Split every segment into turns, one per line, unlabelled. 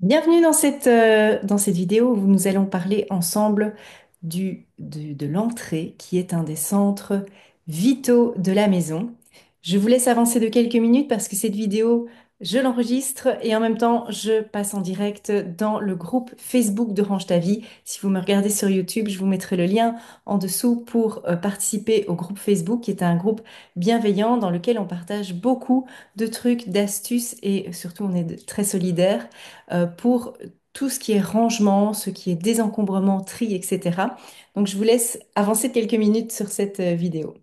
Bienvenue dans cette vidéo où nous allons parler ensemble de l'entrée qui est un des centres vitaux de la maison. Je vous laisse avancer de quelques minutes parce que cette vidéo, je l'enregistre et en même temps, je passe en direct dans le groupe Facebook de Range ta vie. Si vous me regardez sur YouTube, je vous mettrai le lien en dessous pour participer au groupe Facebook qui est un groupe bienveillant dans lequel on partage beaucoup de trucs, d'astuces et surtout on est très solidaires pour tout ce qui est rangement, ce qui est désencombrement, tri, etc. Donc, je vous laisse avancer de quelques minutes sur cette vidéo.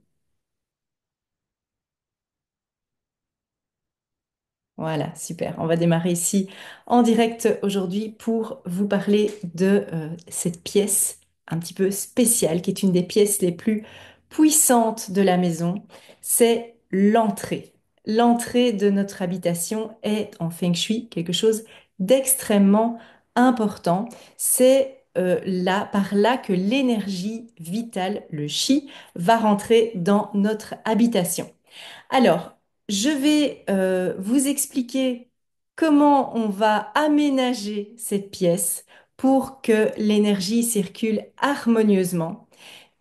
Voilà, super. On va démarrer ici en direct aujourd'hui pour vous parler de cette pièce un petit peu spéciale, qui est une des pièces les plus puissantes de la maison. C'est l'entrée. L'entrée de notre habitation est en Feng Shui quelque chose d'extrêmement important. C'est là, par là que l'énergie vitale, le chi, va rentrer dans notre habitation. Alors, je vais vous expliquer comment on va aménager cette pièce pour que l'énergie circule harmonieusement.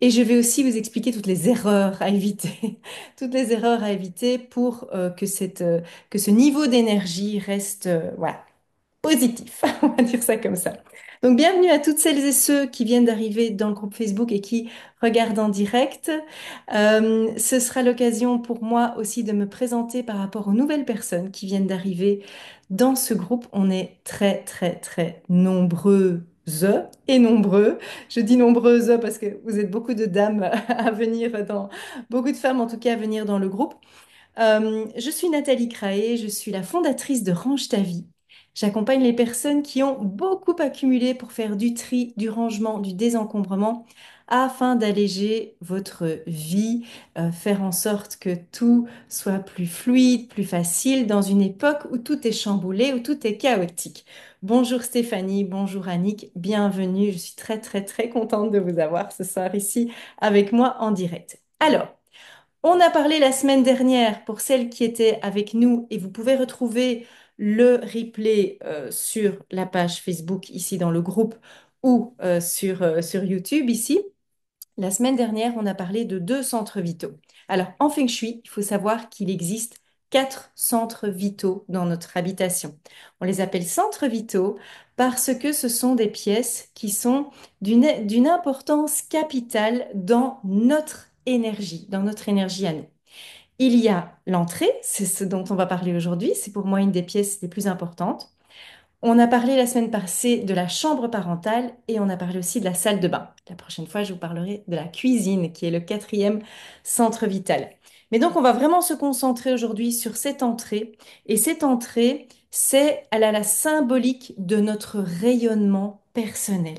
Et je vais aussi vous expliquer toutes les erreurs à éviter, toutes les erreurs à éviter pour que ce niveau d'énergie reste, voilà, positif, on va dire ça comme ça. Donc, bienvenue à toutes celles et ceux qui viennent d'arriver dans le groupe Facebook et qui regardent en direct. Ce sera l'occasion pour moi aussi de me présenter par rapport aux nouvelles personnes qui viennent d'arriver dans ce groupe. On est très, très, très nombreuses et nombreux. Je dis nombreuses parce que vous êtes beaucoup de dames à venir beaucoup de femmes en tout cas à venir dans le groupe. Je suis Nathalie Craé, je suis la fondatrice de Range ta vie. J'accompagne les personnes qui ont beaucoup accumulé pour faire du tri, du rangement, du désencombrement, afin d'alléger votre vie, faire en sorte que tout soit plus fluide, plus facile dans une époque où tout est chamboulé, où tout est chaotique. Bonjour Stéphanie, bonjour Annick, bienvenue. Je suis très très très contente de vous avoir ce soir ici avec moi en direct. Alors, on a parlé la semaine dernière pour celles qui étaient avec nous et vous pouvez retrouver le replay sur la page Facebook ici dans le groupe ou sur YouTube ici. La semaine dernière, on a parlé de deux centres vitaux. Alors, en Feng Shui, il faut savoir qu'il existe quatre centres vitaux dans notre habitation. On les appelle centres vitaux parce que ce sont des pièces qui sont d'une importance capitale dans notre énergie à nous. Il y a l'entrée, c'est ce dont on va parler aujourd'hui, c'est pour moi une des pièces les plus importantes. On a parlé la semaine passée de la chambre parentale et on a parlé aussi de la salle de bain. La prochaine fois, je vous parlerai de la cuisine, qui est le quatrième centre vital. Mais donc, on va vraiment se concentrer aujourd'hui sur cette entrée. Et cette entrée, elle a la symbolique de notre rayonnement personnel.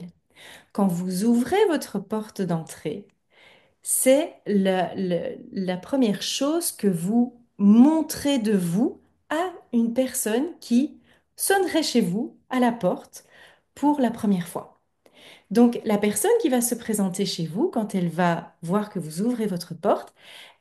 Quand vous ouvrez votre porte d'entrée, c'est la première chose que vous montrez de vous à une personne qui sonnerait chez vous à la porte pour la première fois. Donc, la personne qui va se présenter chez vous, quand elle va voir que vous ouvrez votre porte,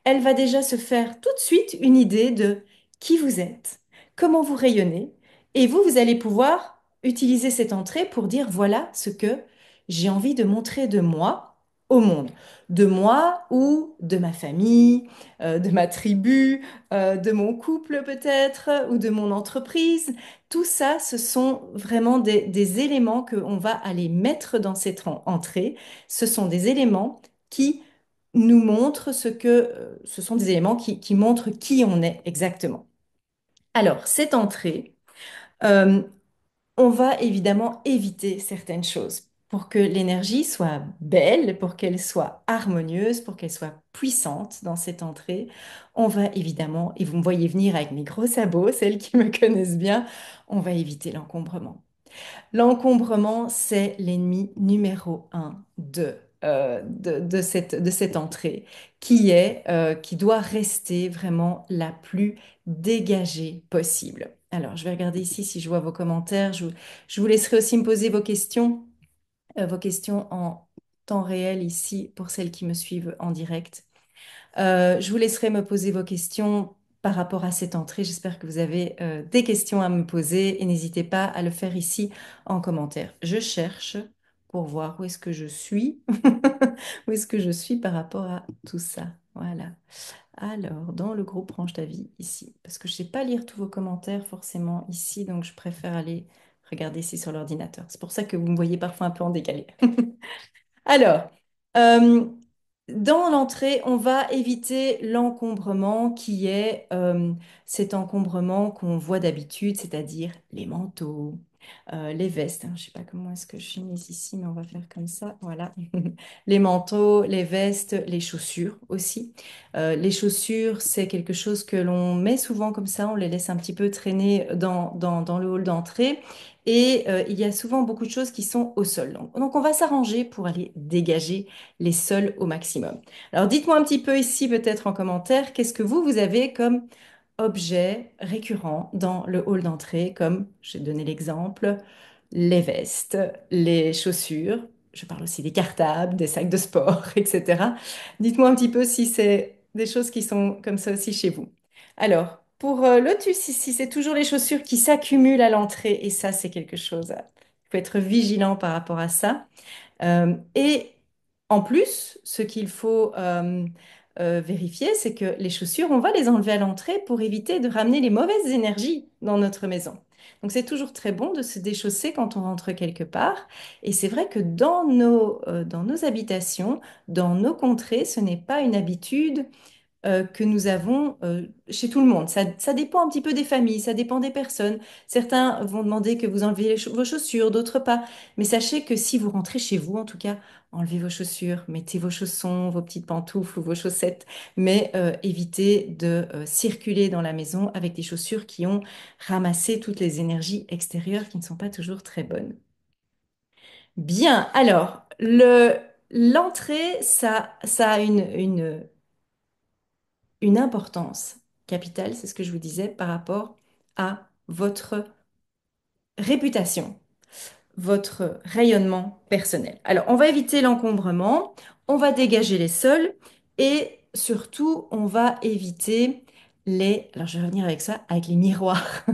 elle va déjà se faire tout de suite une idée de qui vous êtes, comment vous rayonnez, et vous, vous allez pouvoir utiliser cette entrée pour dire voilà ce que j'ai envie de montrer de moi au monde, de moi ou de ma famille, de ma tribu, de mon couple peut-être, ou de mon entreprise. Tout ça, ce sont vraiment des éléments qu'on va aller mettre dans cette entrée. Ce sont des éléments qui nous montrent ce sont des éléments qui montrent qui on est exactement. Alors, cette entrée, euh, on va évidemment éviter certaines choses pour que l'énergie soit belle, pour qu'elle soit harmonieuse, pour qu'elle soit puissante dans cette entrée. On va évidemment, et vous me voyez venir avec mes gros sabots, celles qui me connaissent bien, on va éviter l'encombrement. L'encombrement, c'est l'ennemi numéro un de cette entrée, qui doit rester vraiment la plus dégagée possible. Alors, je vais regarder ici si je vois vos commentaires. Je vous laisserai aussi me poser vos questions en temps réel ici pour celles qui me suivent en direct. Je vous laisserai me poser vos questions par rapport à cette entrée. J'espère que vous avez des questions à me poser et n'hésitez pas à le faire ici en commentaire. Je cherche pour voir où est-ce que je suis, où est-ce que je suis par rapport à tout ça. Voilà. Alors, dans le groupe Range ta vie, ici, parce que je ne sais pas lire tous vos commentaires forcément ici, donc je préfère aller regarder ici sur l'ordinateur. C'est pour ça que vous me voyez parfois un peu en décalé. Alors, euh, dans l'entrée, on va éviter l'encombrement qui est cet encombrement qu'on voit d'habitude, c'est-à-dire les manteaux, les vestes. Je ne sais pas comment est-ce que je finis ici, mais on va faire comme ça. Voilà. Les manteaux, les vestes, les chaussures aussi. Les chaussures, c'est quelque chose que l'on met souvent comme ça, on les laisse un petit peu traîner dans le hall d'entrée. Et il y a souvent beaucoup de choses qui sont au sol. Donc on va s'arranger pour aller dégager les sols au maximum. Alors dites-moi un petit peu ici, peut-être en commentaire, qu'est-ce que vous avez comme objet récurrent dans le hall d'entrée, comme, j'ai donné l'exemple, les vestes, les chaussures. Je parle aussi des cartables, des sacs de sport, etc. Dites-moi un petit peu si c'est des choses qui sont comme ça aussi chez vous. Alors, pour Lotus, ici, c'est toujours les chaussures qui s'accumulent à l'entrée et ça, c'est quelque chose. Il faut être vigilant par rapport à ça. Et en plus, ce qu'il faut vérifier, c'est que les chaussures, on va les enlever à l'entrée pour éviter de ramener les mauvaises énergies dans notre maison. Donc c'est toujours très bon de se déchausser quand on rentre quelque part. Et c'est vrai que dans nos habitations, dans nos contrées, ce n'est pas une habitude que nous avons chez tout le monde. Ça dépend un petit peu des familles, ça dépend des personnes. Certains vont demander que vous enleviez vos chaussures, d'autres pas. Mais sachez que si vous rentrez chez vous, en tout cas, enlevez vos chaussures, mettez vos chaussons, vos petites pantoufles ou vos chaussettes, mais évitez de circuler dans la maison avec des chaussures qui ont ramassé toutes les énergies extérieures qui ne sont pas toujours très bonnes. Bien, alors, l'entrée, ça a une importance capitale, c'est ce que je vous disais, par rapport à votre réputation, votre rayonnement personnel. Alors, on va éviter l'encombrement, on va dégager les sols et surtout, on va éviter alors je vais revenir avec ça, avec les miroirs.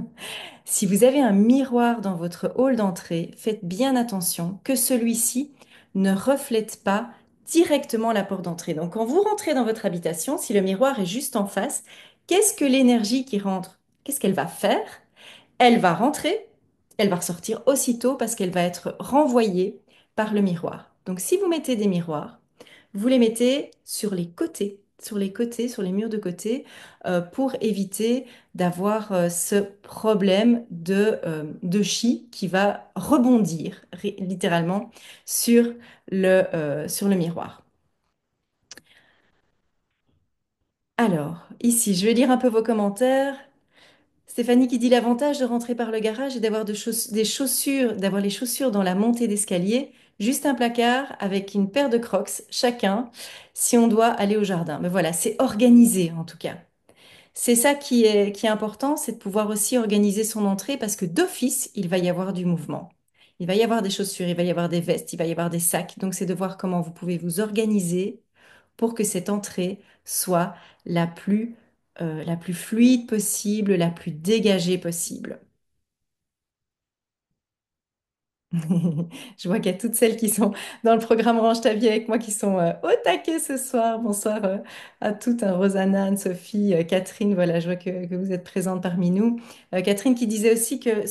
Si vous avez un miroir dans votre hall d'entrée, faites bien attention que celui-ci ne reflète pas directement la porte d'entrée. Donc quand vous rentrez dans votre habitation, si le miroir est juste en face, qu'est-ce que l'énergie qui rentre, qu'est-ce qu'elle va faire? Elle va rentrer, elle va ressortir aussitôt parce qu'elle va être renvoyée par le miroir. Donc si vous mettez des miroirs, vous les mettez sur les côtés, sur les côtés, sur les murs de côté, pour éviter d'avoir ce problème de chi qui va rebondir littéralement sur sur le miroir. Alors, ici, je vais lire un peu vos commentaires. Stéphanie qui dit l'avantage de rentrer par le garage et d'avoir des chaussures, d'avoir les chaussures dans la montée d'escalier, juste un placard avec une paire de Crocs chacun si on doit aller au jardin. Mais voilà, c'est organisé en tout cas. C'est ça qui est important, c'est de pouvoir aussi organiser son entrée parce que d'office, il va y avoir du mouvement. Il va y avoir des chaussures, il va y avoir des vestes, il va y avoir des sacs. Donc c'est de voir comment vous pouvez vous organiser pour que cette entrée soit la plus fluide possible, la plus dégagée possible. Je vois qu'il y a toutes celles qui sont dans le programme Range ta vie avec moi qui sont au taquet ce soir. Bonsoir à toutes, hein, Rosanna, Anne-Sophie, Catherine, voilà, je vois que vous êtes présente parmi nous. Catherine qui disait aussi que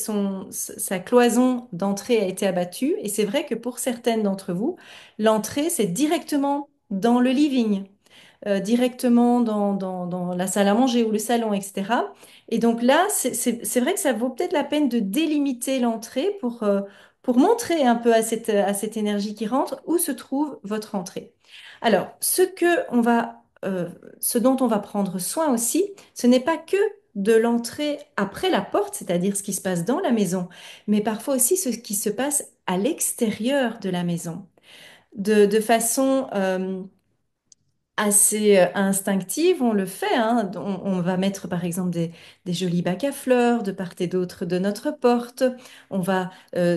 sa cloison d'entrée a été abattue et c'est vrai que pour certaines d'entre vous, l'entrée, c'est directement dans le living. Directement dans la salle à manger ou le salon, etc. Et donc là, c'est vrai que ça vaut peut-être la peine de délimiter l'entrée pour montrer un peu à cette énergie qui rentre où se trouve votre entrée. Alors, ce dont on va prendre soin aussi, ce n'est pas que de l'entrée après la porte, c'est-à-dire ce qui se passe dans la maison, mais parfois aussi ce qui se passe à l'extérieur de la maison, de façon assez instinctive, on le fait, hein. On va mettre par exemple des jolis bacs à fleurs de part et d'autre de notre porte. On va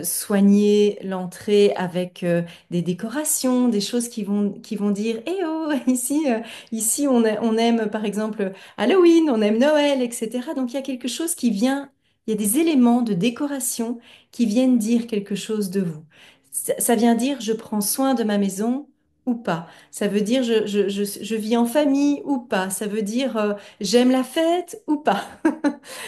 soigner l'entrée avec des décorations, des choses qui vont dire, eh oh, ici on aime par exemple Halloween, on aime Noël, etc. Donc il y a quelque chose qui vient, il y a des éléments de décoration qui viennent dire quelque chose de vous. Ça vient dire, je prends soin de ma maison ou pas. Ça veut dire je vis en famille ou pas. Ça veut dire j'aime la fête ou pas.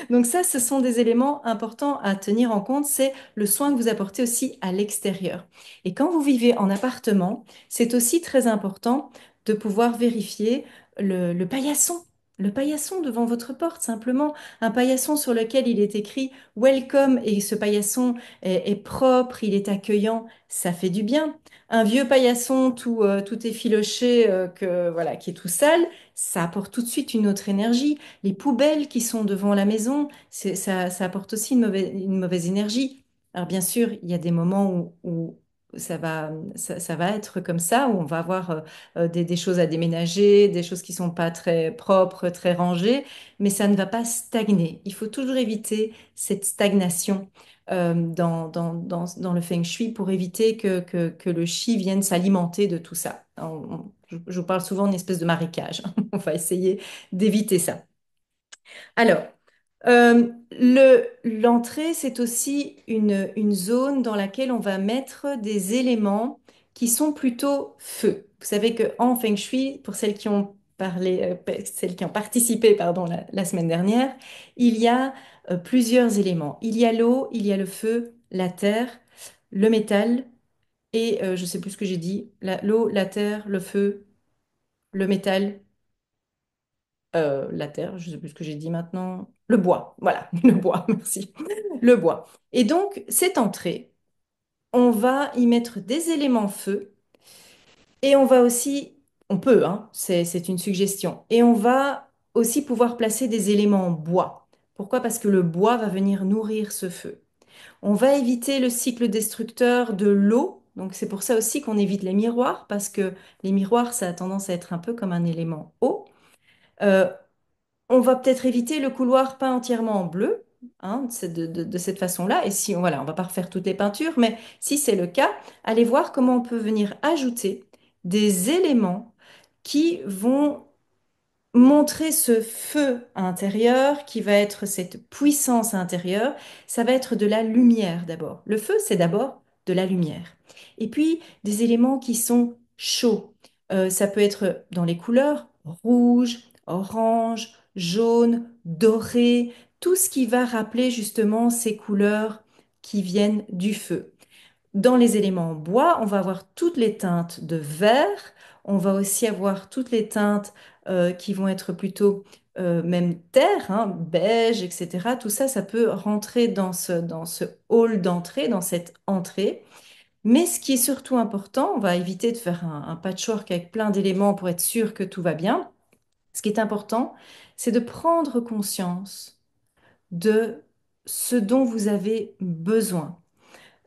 Donc ça, ce sont des éléments importants à tenir en compte. C'est le soin que vous apportez aussi à l'extérieur. Et quand vous vivez en appartement, c'est aussi très important de pouvoir vérifier le paillasson. Le paillasson devant votre porte, simplement un paillasson sur lequel il est écrit Welcome et ce paillasson est propre, il est accueillant, ça fait du bien. Un vieux paillasson tout effiloché, voilà, qui est tout sale, ça apporte tout de suite une autre énergie. Les poubelles qui sont devant la maison, ça apporte aussi une mauvaise énergie. Alors bien sûr, il y a des moments où ça va être comme ça, où on va avoir des choses à déménager, des choses qui sont pas très propres, très rangées, mais ça ne va pas stagner. Il faut toujours éviter cette stagnation dans le feng shui pour éviter que le chi vienne s'alimenter de tout ça. Je vous parle souvent d'une espèce de marécage. On va essayer d'éviter ça. Alors, l'entrée, c'est aussi une zone dans laquelle on va mettre des éléments qui sont plutôt feu. Vous savez qu'en Feng Shui, pour celles qui ont celles qui ont participé, pardon, la semaine dernière, il y a plusieurs éléments. Il y a l'eau, il y a le feu, la terre, le métal et je ne sais plus ce que j'ai dit. L'eau, la terre, le feu, le métal la terre, je ne sais plus ce que j'ai dit maintenant, le bois, voilà, le bois, merci, le bois. Et donc, cette entrée, on va y mettre des éléments feu et on va aussi, on peut, hein, c'est une suggestion, et on va aussi pouvoir placer des éléments bois. Pourquoi? Parce que le bois va venir nourrir ce feu. On va éviter le cycle destructeur de l'eau. Donc c'est pour ça aussi qu'on évite les miroirs, parce que les miroirs, ça a tendance à être un peu comme un élément eau. Euh, On va peut-être éviter le couloir peint entièrement en bleu, hein, de cette façon-là. Et si, voilà, on va pas refaire toutes les peintures, mais si c'est le cas, allez voir comment on peut venir ajouter des éléments qui vont montrer ce feu intérieur, qui va être cette puissance intérieure. Ça va être de la lumière d'abord. Le feu, c'est d'abord de la lumière. Et puis, des éléments qui sont chauds. Ça peut être dans les couleurs rouge, orange, jaune, doré, tout ce qui va rappeler justement ces couleurs qui viennent du feu. Dans les éléments en bois, on va avoir toutes les teintes de vert, on va aussi avoir toutes les teintes qui vont être plutôt même terre, hein, beige, etc. Tout ça, ça peut rentrer dans ce hall d'entrée, dans cette entrée. Mais ce qui est surtout important, on va éviter de faire un patchwork avec plein d'éléments pour être sûr que tout va bien. Ce qui est important, c'est de prendre conscience de ce dont vous avez besoin,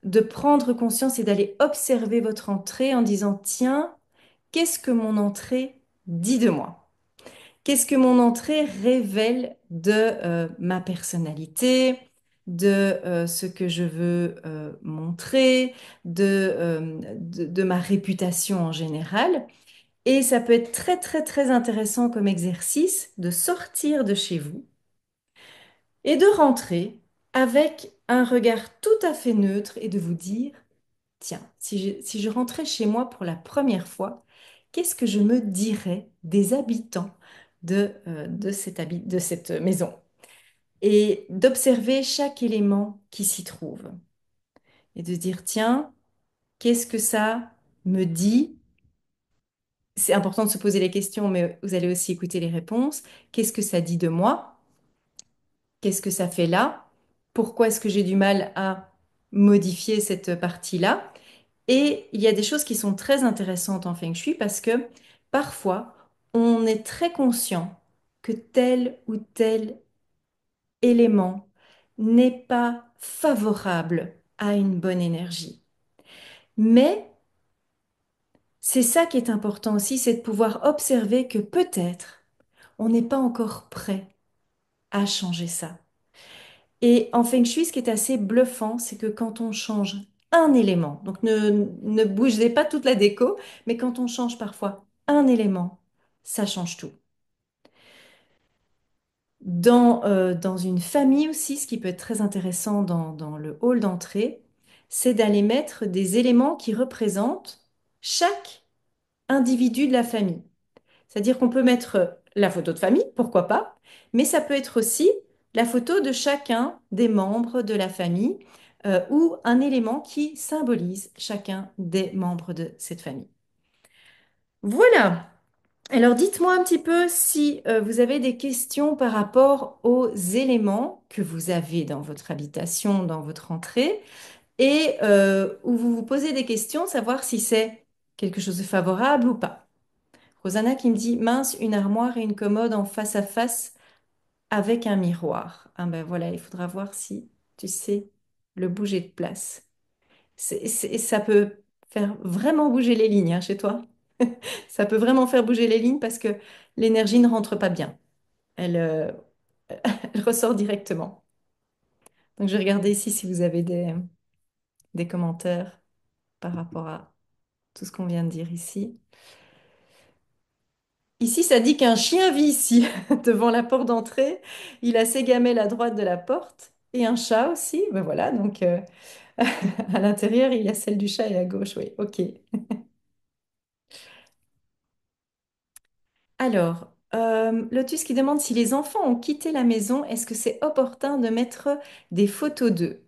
de prendre conscience et d'aller observer votre entrée en disant, tiens, qu'est-ce que mon entrée dit de moi? Qu'est-ce que mon entrée révèle de ma personnalité, de ce que je veux montrer, de ma réputation en général? Et ça peut être très, très, très intéressant comme exercice de sortir de chez vous et de rentrer avec un regard tout à fait neutre et de vous dire, tiens, si je rentrais chez moi pour la première fois, qu'est-ce que je me dirais des habitants de cette maison? Et d'observer chaque élément qui s'y trouve. Et de dire, tiens, qu'est-ce que ça me dit? C'est important de se poser les questions, mais vous allez aussi écouter les réponses. Qu'est-ce que ça dit de moi? Qu'est-ce que ça fait là? Pourquoi est-ce que j'ai du mal à modifier cette partie-là? Et il y a des choses qui sont très intéressantes en Feng Shui parce que parfois, on est très conscient que tel ou tel élément n'est pas favorable à une bonne énergie. Mais c'est ça qui est important aussi, c'est de pouvoir observer que peut-être on n'est pas encore prêt à changer ça. Et en Feng Shui, ce qui est assez bluffant, c'est que quand on change un élément, donc ne bougez pas toute la déco, mais quand on change parfois un élément, ça change tout. Dans une famille aussi, ce qui peut être très intéressant dans le hall d'entrée, c'est d'aller mettre des éléments qui représentent chaque individu de la famille. C'est-à-dire qu'on peut mettre la photo de famille, pourquoi pas, mais ça peut être aussi la photo de chacun des membres de la famille ou un élément qui symbolise chacun des membres de cette famille. Voilà. Alors dites-moi un petit peu si vous avez des questions par rapport aux éléments que vous avez dans votre habitation, dans votre entrée, et où vous vous posez des questions, savoir si c'est quelque chose de favorable ou pas. Rosanna qui me dit, mince, une armoire et une commode en face à face avec un miroir. Ah ben voilà, il faudra voir si tu sais le bouger de place. Ça peut faire vraiment bouger les lignes hein, chez toi. Ça peut vraiment faire bouger les lignes parce que l'énergie ne rentre pas bien. Elle, elle ressort directement. Donc je vais regarder ici si vous avez des commentaires par rapport à tout ce qu'on vient de dire ici. Ici, ça dit qu'un chien vit ici, devant la porte d'entrée. Il a ses gamelles à droite de la porte et un chat aussi. Ben voilà, donc à l'intérieur, il y a celle du chat et à gauche. Oui, ok. Alors, Lotus qui demande si les enfants ont quitté la maison, est-ce que c'est opportun de mettre des photos d'eux?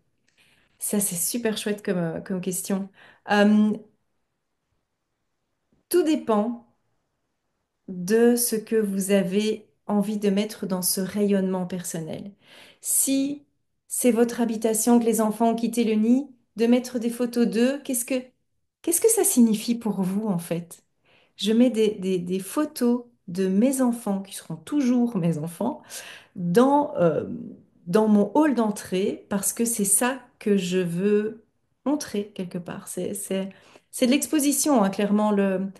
Ça, c'est super chouette comme question. Euh, Tout dépend de ce que vous avez envie de mettre dans ce rayonnement personnel. Si c'est votre habitation, que les enfants ont quitté le nid, de mettre des photos d'eux, qu'est-ce que ça signifie pour vous en fait? Je mets des photos de mes enfants, qui seront toujours mes enfants, dans mon hall d'entrée parce que c'est ça que je veux montrer quelque part. C'est de l'exposition, hein, clairement, le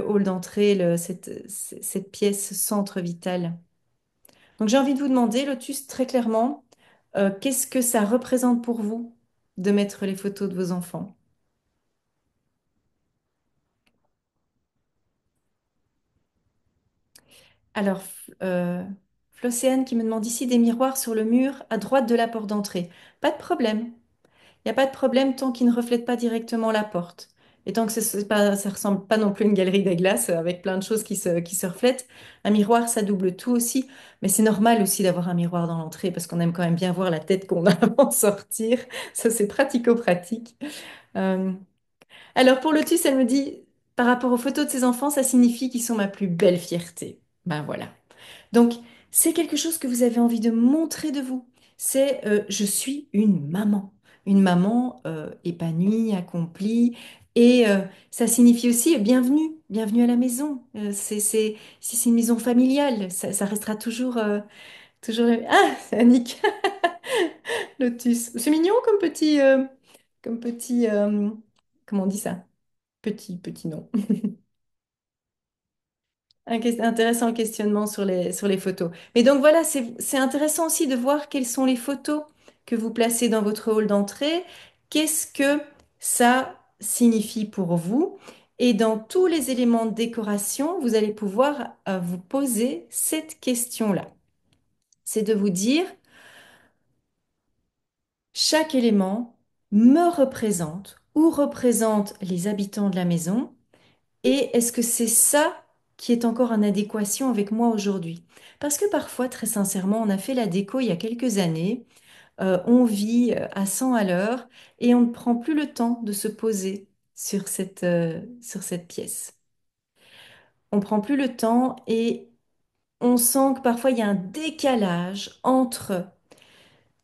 hall d'entrée, cette pièce centre vital. Donc j'ai envie de vous demander, Lotus, très clairement, qu'est-ce que ça représente pour vous de mettre les photos de vos enfants? Alors, Flocéane qui me demande ici des miroirs sur le mur à droite de la porte d'entrée. Pas de problème. Il n'y a pas de problème tant qu'il ne reflète pas directement la porte. Et tant que ça ressemble pas non plus à une galerie des glaces avec plein de choses qui se reflètent. Un miroir, ça double tout aussi. Mais c'est normal aussi d'avoir un miroir dans l'entrée parce qu'on aime quand même bien voir la tête qu'on a avant de sortir. Ça, c'est pratico-pratique. Euh, alors pour Lotus, elle me dit, par rapport aux photos de ses enfants, ça signifie qu'ils sont ma plus belle fierté. Ben voilà. Donc, c'est quelque chose que vous avez envie de montrer de vous. C'est je suis une maman épanouie, accomplie. Et ça signifie aussi bienvenue, bienvenue à la maison. Si c'est une maison familiale, ça restera toujours. Ah, c'est Annick, Lotus. C'est mignon comme petit, comment on dit ça? Petit nom. Intéressant le questionnement sur les photos. Mais donc voilà, c'est intéressant aussi de voir quelles sont les photos que vous placez dans votre hall d'entrée. Qu'est-ce que ça signifie pour vous? Et dans tous les éléments de décoration, vous allez pouvoir vous poser cette question-là. C'est de vous dire, chaque élément me représente ou représente les habitants de la maison. Et est-ce que c'est ça qui est encore en adéquation avec moi aujourd'hui? Parce que parfois, très sincèrement, on a fait la déco il y a quelques années, on vit à 100 à l'heure et on ne prend plus le temps de se poser sur cette pièce. On prend plus le temps et on sent que parfois il y a un décalage entre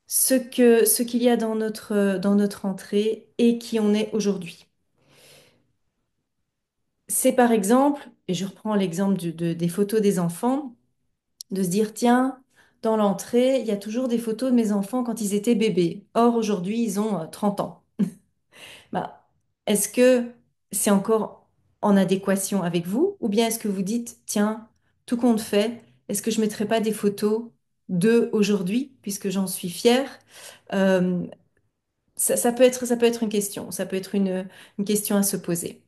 ce qu'il y a dans notre entrée et qui on est aujourd'hui. C'est par exemple, et je reprends l'exemple des photos des enfants, de se dire, tiens, dans l'entrée, il y a toujours des photos de mes enfants quand ils étaient bébés. Or, aujourd'hui, ils ont 30 ans. Bah, est-ce que c'est encore en adéquation avec vous? Ou bien est-ce que vous dites, tiens, tout compte fait, est-ce que je ne mettrai pas des photos de aujourd'hui, puisque j'en suis fière? Euh, ça peut être une question, ça peut être une question à se poser.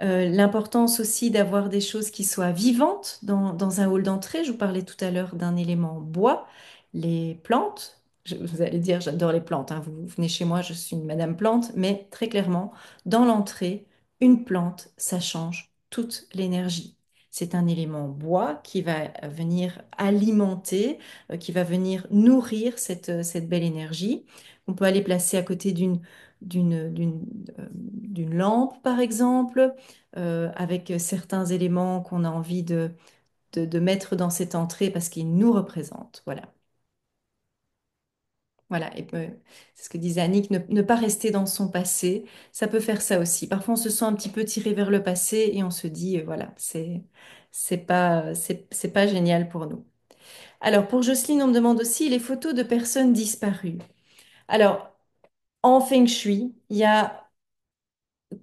L'importance aussi d'avoir des choses qui soient vivantes dans un hall d'entrée. Je vous parlais tout à l'heure d'un élément bois, les plantes. Vous allez dire, j'adore les plantes, hein. Vous venez chez moi, je suis une madame plante, mais très clairement, dans l'entrée, une plante, ça change toute l'énergie. C'est un élément bois qui va venir alimenter, qui va venir nourrir cette belle énergie. On peut aller placer à côté d'une lampe, par exemple, avec certains éléments qu'on a envie de mettre dans cette entrée parce qu'ils nous représentent. Voilà. Voilà. Et c'est ce que disait Annick, ne pas rester dans son passé, ça peut faire ça aussi. Parfois, on se sent un petit peu tiré vers le passé et on se dit, voilà, c'est pas génial pour nous. Alors, pour Jocelyne, on me demande aussi les photos de personnes disparues. Alors, en Feng Shui,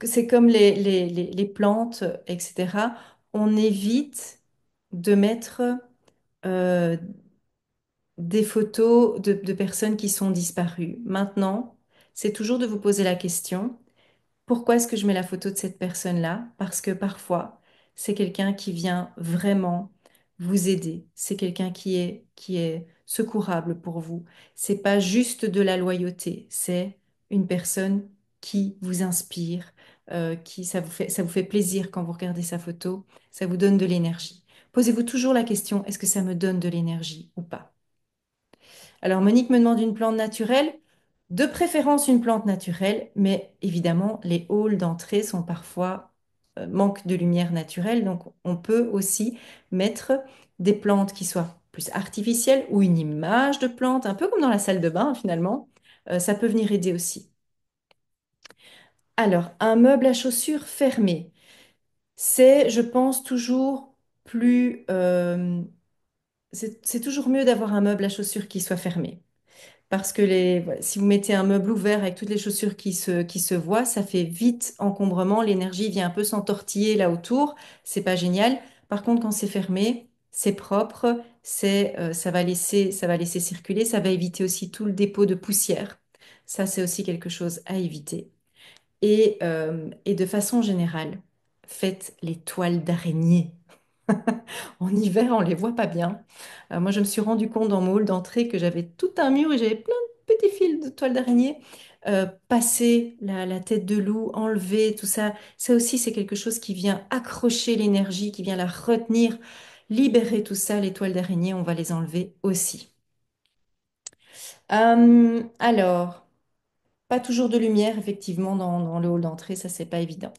c'est comme les plantes, etc. On évite de mettre euh, des photos de personnes qui sont disparues. Maintenant, c'est toujours de vous poser la question, pourquoi est-ce que je mets la photo de cette personne-là? Parce que parfois, c'est quelqu'un qui vient vraiment vous aider. C'est quelqu'un qui est secourable pour vous. C'est pas juste de la loyauté, c'est une personne qui vous inspire, qui ça vous fait plaisir quand vous regardez sa photo, ça vous donne de l'énergie. Posez-vous toujours la question, est-ce que ça me donne de l'énergie ou pas? Alors Monique me demande une plante naturelle, de préférence une plante naturelle, mais évidemment les halls d'entrée sont parfois manquent de lumière naturelle, donc on peut aussi mettre des plantes qui soient plus artificielles ou une image de plante, un peu comme dans la salle de bain finalement. Ça peut venir aider aussi. Alors un meuble à chaussures fermé, c'est, je pense, toujours plus, c'est toujours mieux d'avoir un meuble à chaussures qui soit fermé. Parce que voilà, si vous mettez un meuble ouvert avec toutes les chaussures qui se voient, ça fait vite encombrement, l'énergie vient un peu s'entortiller là autour, c'est pas génial. Par contre, quand c'est fermé, c'est propre, ça va laisser circuler, ça va éviter aussi tout le dépôt de poussière. Ça, c'est aussi quelque chose à éviter. Et de façon générale, faites les toiles d'araignée. En hiver, on les voit pas bien. Moi, je me suis rendu compte dans mon hall d'entrée que j'avais tout un mur et j'avais plein de petits fils de toile d'araignée. Passer la tête de loup, enlever tout ça, ça aussi, c'est quelque chose qui vient accrocher l'énergie, qui vient la retenir, libérer tout ça. Les toiles d'araignée, on va les enlever aussi. Alors, pas toujours de lumière, effectivement, dans le hall d'entrée, ça, c'est pas évident.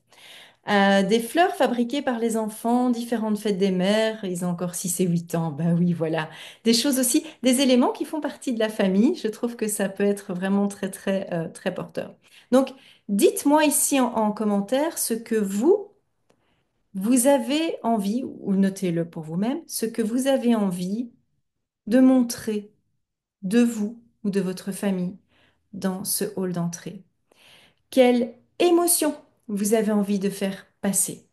Des fleurs fabriquées par les enfants, différentes fêtes des mères, ils ont encore 6 et 8 ans, ben oui, voilà. Des choses aussi, des éléments qui font partie de la famille, je trouve que ça peut être vraiment très, très, très porteur. Donc, dites-moi ici en commentaire ce que vous avez envie, ou notez-le pour vous-même, ce que vous avez envie de montrer de vous ou de votre famille dans ce hall d'entrée. Quelle émotion vous avez envie de faire passer?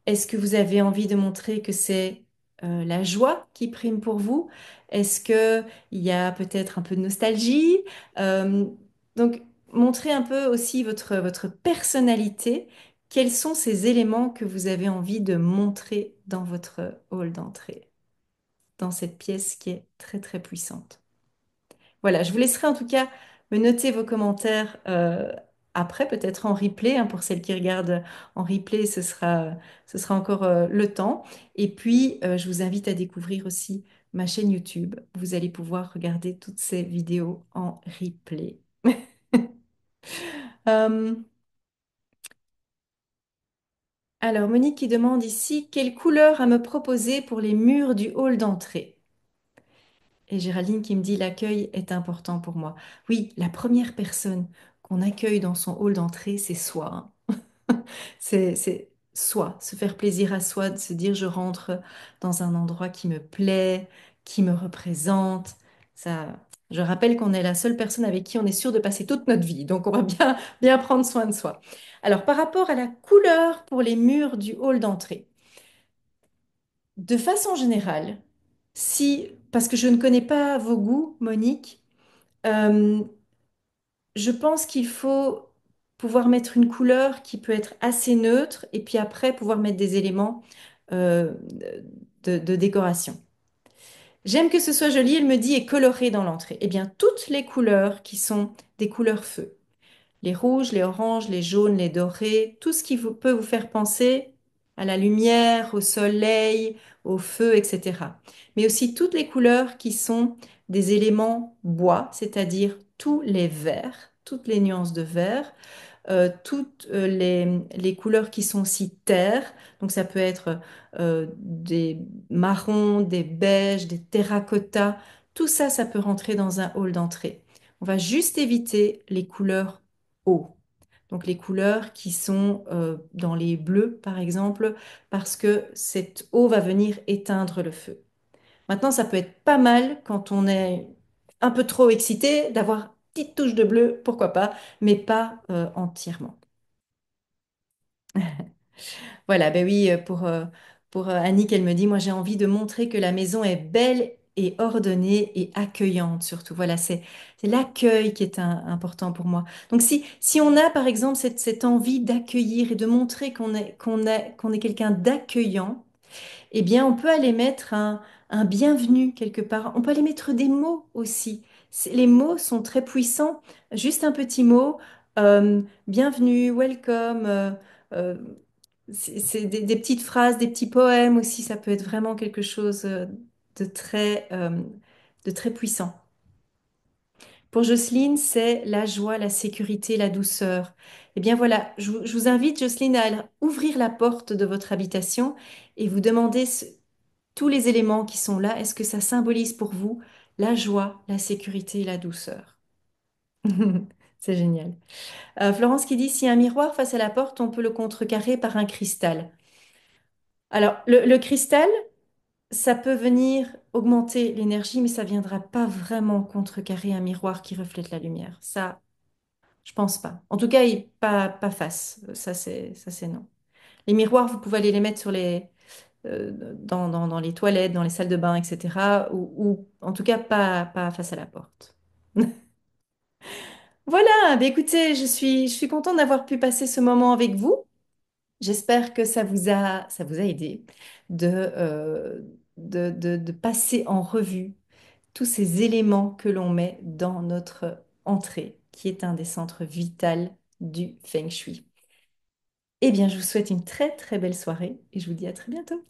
Est-ce que vous avez envie de montrer que c'est la joie qui prime pour vous? Est-ce que il y a peut-être un peu de nostalgie? Euh, donc, montrez un peu aussi votre personnalité. Quels sont ces éléments que vous avez envie de montrer dans votre hall d'entrée, dans cette pièce qui est très très puissante? Voilà, je vous laisserai en tout cas me noter vos commentaires après, peut-être en replay, hein, pour celles qui regardent en replay, ce sera encore le temps. Et puis, je vous invite à découvrir aussi ma chaîne YouTube. Vous allez pouvoir regarder toutes ces vidéos en replay. Euh, alors, Monique qui demande ici, quelle couleur à me proposer pour les murs du hall d'entrée? Et Géraldine qui me dit l'accueil est important pour moi. Oui, la première personne qu'on accueille dans son hall d'entrée, c'est soi, hein. C'est soi, se faire plaisir à soi, de se dire je rentre dans un endroit qui me plaît, qui me représente. Ça, Je rappelle qu'on est la seule personne avec qui on est sûr de passer toute notre vie, donc on va bien, bien prendre soin de soi. Alors, par rapport à la couleur pour les murs du hall d'entrée, de façon générale, si, parce que je ne connais pas vos goûts, Monique, euh, je pense qu'il faut pouvoir mettre une couleur qui peut être assez neutre et puis après pouvoir mettre des éléments euh, de décoration. J'aime que ce soit joli, elle me dit, et coloré dans l'entrée. Eh bien, toutes les couleurs qui sont des couleurs feu, les rouges, les oranges, les jaunes, les dorés, tout ce qui peut vous faire penser à la lumière, au soleil, au feu, etc. Mais aussi toutes les couleurs qui sont des éléments bois, c'est-à-dire tous les verts, toutes les nuances de vert, toutes les couleurs qui sont aussi terre. Donc ça peut être des marrons, des beiges, des terracottas. Tout ça, ça peut rentrer dans un hall d'entrée. On va juste éviter les couleurs eau. Donc les couleurs qui sont dans les bleus, par exemple, parce que cette eau va venir éteindre le feu. Maintenant, ça peut être pas mal quand on est un peu trop excité d'avoir une petite touche de bleu, pourquoi pas, mais pas entièrement. Voilà, ben oui, pour Annick, elle me dit, moi j'ai envie de montrer que la maison est belle et ordonnée et accueillante surtout. Voilà, c'est l'accueil qui est important pour moi. Donc si on a par exemple cette envie d'accueillir et de montrer qu'on est quelqu'un d'accueillant, eh bien, on peut aller mettre un bienvenu quelque part. On peut aller mettre des mots aussi. Les mots sont très puissants. Juste un petit mot, bienvenue, welcome. Euh, c'est des petites phrases, des petits poèmes aussi. Ça peut être vraiment quelque chose de de très puissant. Pour Jocelyne, c'est la joie, la sécurité, la douceur. Eh bien voilà, je vous invite, Jocelyne, à ouvrir la porte de votre habitation et vous demander tous les éléments qui sont là, est-ce que ça symbolise pour vous la joie, la sécurité et la douceur? C'est génial. Florence qui dit, si un miroir face à la porte, on peut le contrecarrer par un cristal. Alors, le cristal, ça peut venir augmenter l'énergie, mais ça viendra pas vraiment contrecarrer un miroir qui reflète la lumière. Ça, je pense pas. En tout cas, pas face. Ça, c'est non. Les miroirs, vous pouvez aller les mettre sur dans les toilettes, dans les salles de bain, etc. Ou en tout cas pas face à la porte. Voilà, bah écoutez, je suis contente d'avoir pu passer ce moment avec vous. J'espère que ça vous a aidé de passer en revue tous ces éléments que l'on met dans notre entrée, qui est un des centres vitaux du Feng Shui. Eh bien, je vous souhaite une très très belle soirée et je vous dis à très bientôt.